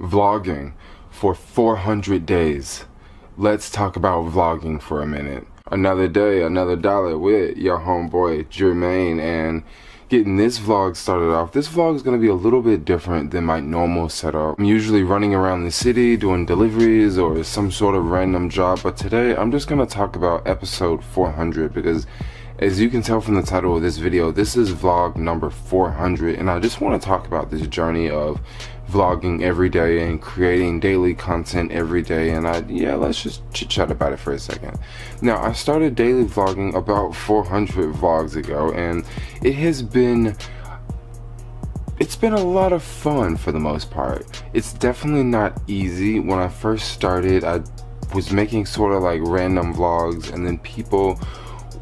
vlogging for 400 days. Let's talk about vlogging for a minute. Another day, another dollar with your homeboy Jermaine, and getting this vlog started off. This vlog is going to be a little bit different than my normal setup. I'm usually running around the city doing deliveries or some sort of random job, but today I'm just going to talk about episode 400 because as you can tell from the title of this video, this is vlog number 400, and I just want to talk about this journey of vlogging every day and creating daily content every day. And let's just chit chat about it for a second. Now, I started daily vlogging about 400 vlogs ago, and it's been a lot of fun for the most part. It's definitely not easy. When I first started, I was making sort of like random vlogs, and then people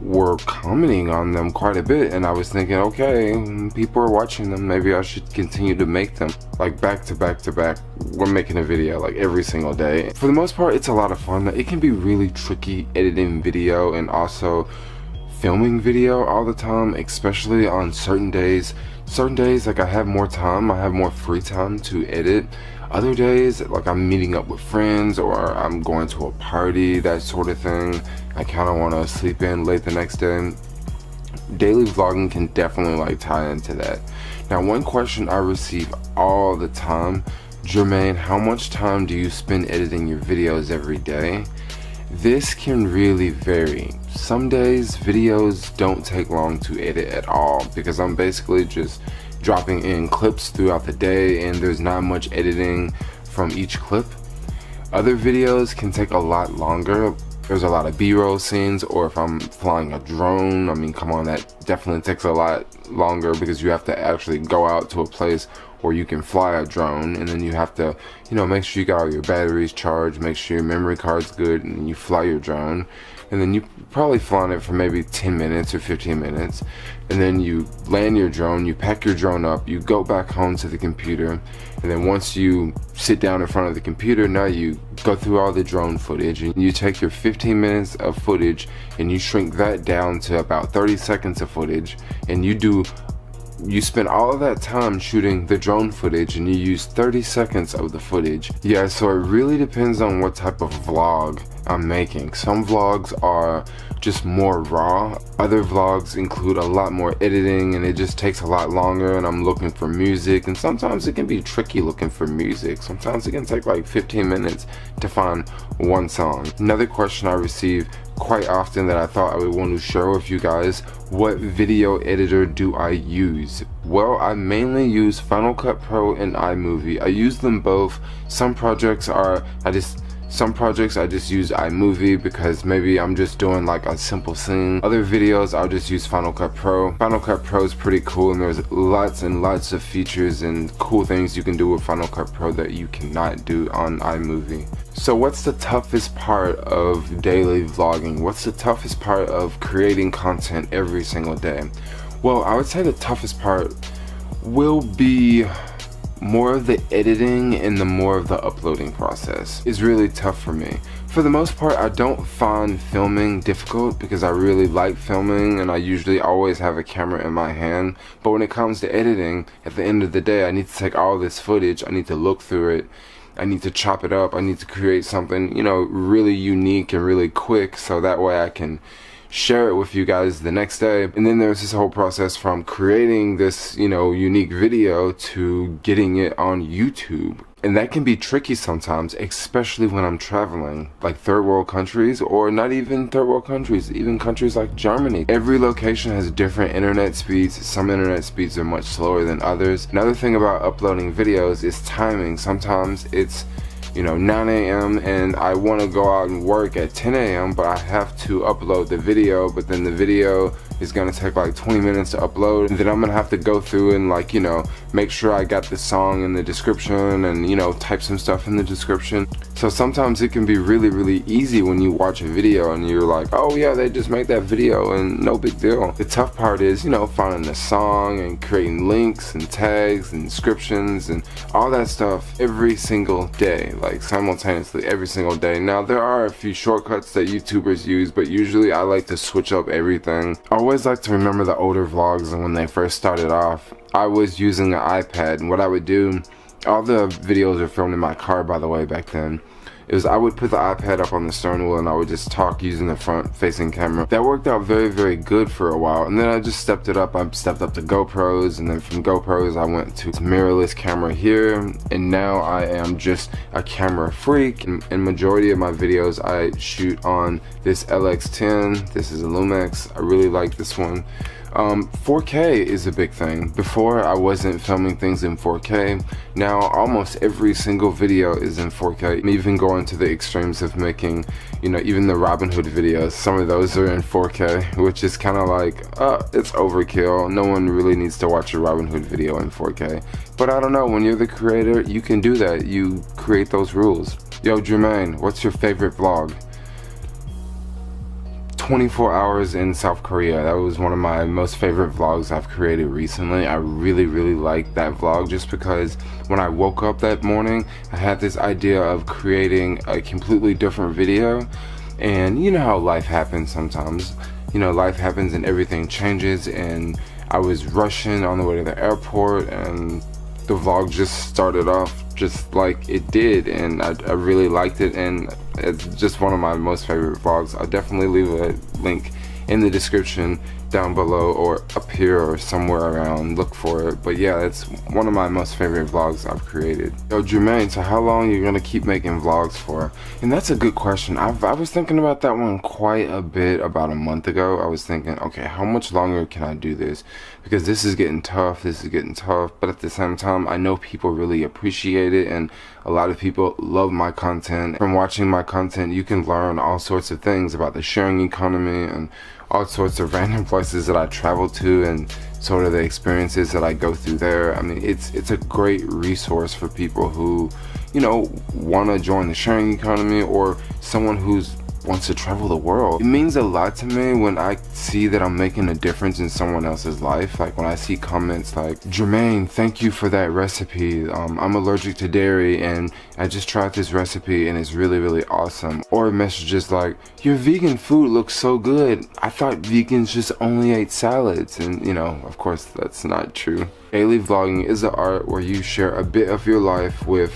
were commenting on them quite a bit, and I was thinking, okay, people are watching them, maybe I should continue to make them like back to back to back. We're making a video like every single day. For the most part, it's a lot of fun. It can be really tricky editing video and also filming video all the time, especially on certain days. Certain days, like I have more time, I have more free time to edit. Other days, like I'm meeting up with friends or I'm going to a party, that sort of thing. I kind of want to sleep in late the next day. Daily vlogging can definitely like tie into that. Now, one question I receive all the time: Jermaine, how much time do you spend editing your videos every day? This can really vary. Some days videos don't take long to edit at all because I'm basically just dropping in clips throughout the day and there's not much editing from each clip. Other videos can take a lot longer. There's a lot of B-roll scenes, or if I'm flying a drone, I mean, come on, that definitely takes a lot longer because you have to actually go out to a place where you can fly a drone, and then you have to, make sure you got all your batteries charged, make sure your memory card's good, and you fly your drone. And then you probably flying it for maybe 10 minutes or 15 minutes. And then you land your drone, you pack your drone up, you go back home to the computer. And then once you sit down in front of the computer, now you go through all the drone footage and you take your 15 minutes of footage and you shrink that down to about 30 seconds of footage. And you spend all of that time shooting the drone footage and you use 30 seconds of the footage. Yeah, so it really depends on what type of vlog I'm making. Some vlogs are just more raw. Other vlogs include a lot more editing and it just takes a lot longer, and I'm looking for music, and sometimes it can be tricky looking for music. Sometimes it can take like 15 minutes to find one song. Another question I receive quite often that I thought I would want to share with you guys: what video editor do I use? Well, I mainly use Final Cut Pro and iMovie. I use them both. Some projects I just use iMovie because maybe I'm just doing like a simple scene. Other videos I'll just use Final Cut Pro. Final Cut Pro is pretty cool, and there's lots and lots of features and cool things you can do with Final Cut Pro that you cannot do on iMovie. So what's the toughest part of daily vlogging? What's the toughest part of creating content every single day? Well, I would say the toughest part will be more of the editing and the more of the uploading process is really tough for me. For the most part, I don't find filming difficult because I really like filming and I usually always have a camera in my hand. But when it comes to editing, at the end of the day, I need to take all this footage, I need to look through it, I need to chop it up, I need to create something, really unique and really quick, so that way I can share it with you guys the next day. And then there's this whole process from creating this, unique video to getting it on YouTube. And that can be tricky sometimes, especially when I'm traveling, like third world countries, or not even third world countries, even countries like Germany. Every location has different internet speeds. Some internet speeds are much slower than others. Another thing about uploading videos is timing. Sometimes it's 9 a.m. and I want to go out and work at 10 a.m. but I have to upload the video, but then the video is gonna take like 20 minutes to upload, and then I'm gonna have to go through and make sure I got the song in the description and type some stuff in the description. So sometimes it can be really, really easy when you watch a video and you're like, oh yeah, they just made that video and no big deal. The tough part is finding the song and creating links and tags and descriptions and all that stuff every single day, like simultaneously every single day. Now there are a few shortcuts that YouTubers use, but usually I like to switch up everything. I always like to remember the older vlogs, and when they first started off, I was using an iPad, and what I would do All the videos are filmed in my car, by the way. Back then I would put the iPad up on the stern wheel and I would just talk using the front facing camera. That worked out very, very good for a while, and then I just stepped it up. I stepped up to GoPros, and then from GoPros I went to mirrorless camera here, and now I am just a camera freak. In majority of my videos I shoot on this LX10. This is a Lumix. I really like this one. 4K is a big thing. Before, I wasn't filming things in 4K. Now almost every single video is in 4K. I'm even going to the extremes of making, you know, even the Robin Hood videos, some of those are in 4K, which is kind of like, it's overkill. No one really needs to watch a Robin Hood video in 4K. But I don't know, when you're the creator, you can do that. You create those rules. Yo, Jermaine, what's your favorite vlog? 24 hours in South Korea. That was one of my most favorite vlogs I've created recently. I really, really liked that vlog just because when I woke up that morning, I had this idea of creating a completely different video. And you know how life happens sometimes. You know, life happens and everything changes, and I was rushing on the way to the airport, and the vlog just started off just like it did, and I really liked it, and it's just one of my most favorite vlogs. I'll definitely leave a link in the description down below or up here or somewhere around. Look for it. But yeah, it's one of my most favorite vlogs I've created. Yo, Jermaine, so how long are you gonna keep making vlogs for? And that's a good question. I was thinking about that one quite a bit about a month ago. I was thinking, okay, how much longer can I do this? Because this is getting tough, but at the same time, I know people really appreciate it, and a lot of people love my content. From watching my content, you can learn all sorts of things about the sharing economy and all sorts of random places that I travel to and sort of the experiences that I go through there. I mean, it's a great resource for people who, you know, want to join the sharing economy, or someone who's wants to travel the world. It means a lot to me when I see that I'm making a difference in someone else's life. Like when I see comments like, Jermaine, thank you for that recipe. I'm allergic to dairy and I just tried this recipe and it's really, really awesome. Or messages like, your vegan food looks so good. I thought vegans just only ate salads. And you know, of course that's not true. Daily vlogging is an art where you share a bit of your life with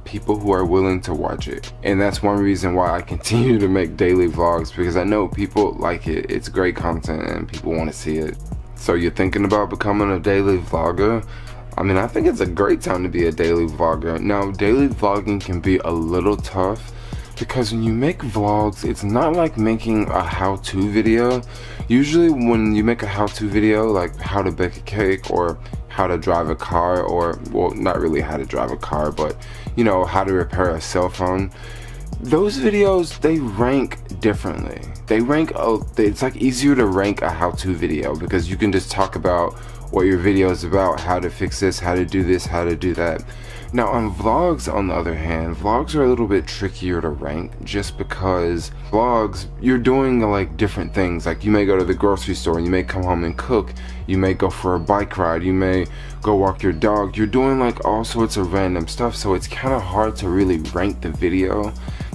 people who are willing to watch it, and that's one reason why I continue to make daily vlogs, because I know people like it. It's great content and people want to see it. So you're thinking about becoming a daily vlogger? I mean, I think it's a great time to be a daily vlogger. Now, daily vlogging can be a little tough because when you make vlogs, it's not like making a how-to video. Usually when you make a how-to video, like how to bake a cake or how to drive a car, or, well, not really how to drive a car, but you know, how to repair a cell phone, those videos, they rank differently. They rank, it's like easier to rank a how-to video because you can just talk about what your video is about, how to fix this, how to do this, how to do that. Now on vlogs, on the other hand, vlogs are a little bit trickier to rank just because vlogs, you're doing like different things. Like you may go to the grocery store, you may come home and cook, you may go for a bike ride, you may go walk your dog. You're doing like all sorts of random stuff, so it's kind of hard to really rank the video.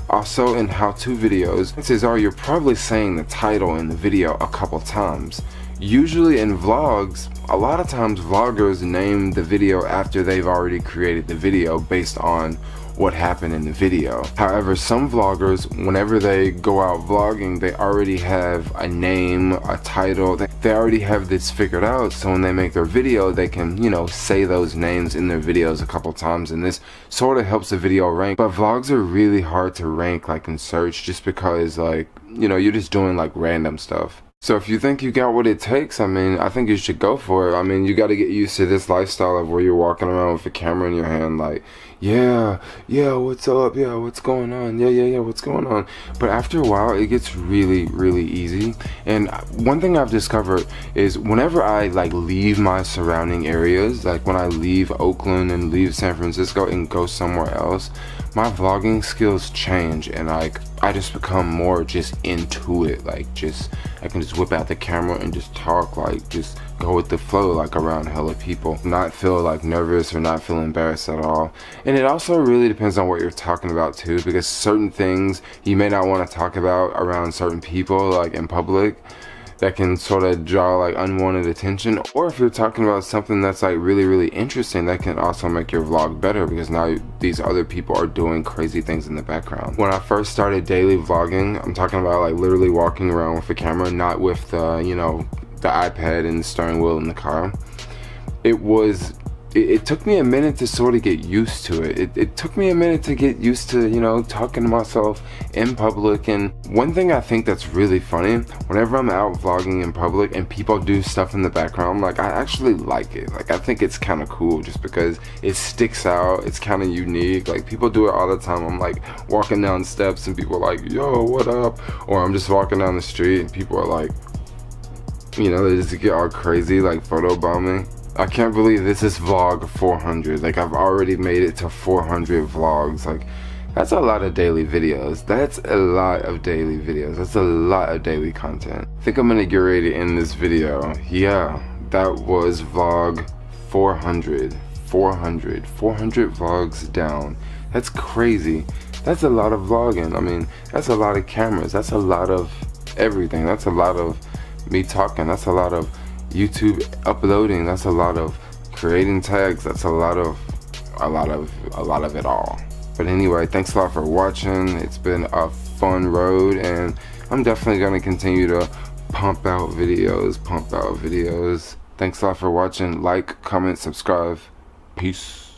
Also in how-to videos, chances are you're probably saying the title in the video a couple times. Usually in vlogs, a lot of times vloggers name the video after they've already created the video based on what happened in the video. However, some vloggers, whenever they go out vlogging, they already have a name, a title, they already have this figured out, so when they make their video, they can, you know, say those names in their videos a couple times, and this sort of helps the video rank. But vlogs are really hard to rank, like in search, just because, like, you know, you're just doing like random stuff. So if you think you got what it takes, I mean, I think you should go for it. I mean, you got to get used to this lifestyle of where you're walking around with a camera in your hand like, yeah, what's up? Yeah, what's going on? Yeah, what's going on? But after a while, it gets really, really easy. And one thing I've discovered is whenever I like leave my surrounding areas, like when I leave Oakland and leave San Francisco and go somewhere else, my vlogging skills change, and like I just become more just into it. Like just I can just whip out the camera and just talk, like just go with the flow, like around hella people, not feel like nervous or not feel embarrassed at all. And it also really depends on what you're talking about too, because certain things you may not want to talk about around certain people, like in public. that can sort of draw like unwanted attention, or if you're talking about something that's like really interesting, that can also make your vlog better, because now these other people are doing crazy things in the background. When I first started daily vlogging, I'm talking about like literally walking around with a camera, not with the, you know, the iPad and the steering wheel in the car. It took me a minute to sort of get used to it. It took me a minute to get used to, you know, talking to myself in public. And one thing I think that's really funny, whenever I'm out vlogging in public and people do stuff in the background, like, I actually like it. Like, I think it's kind of cool just because it sticks out. It's kind of unique. Like, people do it all the time. I'm like walking down steps and people are like, yo, what up? Or I'm just walking down the street and people are like, you know, they just get all crazy, like photo bombing. I can't believe this is vlog 400. Like, I've already made it to 400 vlogs. Like, that's a lot of daily videos. That's a lot of daily videos. That's a lot of daily content. I think I'm gonna get ready to end this video. Yeah, that was vlog 400. 400 vlogs down. That's crazy. That's a lot of vlogging. I mean, that's a lot of cameras. That's a lot of everything. That's a lot of me talking. That's a lot of YouTube uploading. That's a lot of creating tags. That's a lot of it all. But anyway, thanks a lot for watching. It's been a fun road, and I'm definitely gonna continue to pump out videos. Thanks a lot for watching. Like, comment, subscribe. Peace.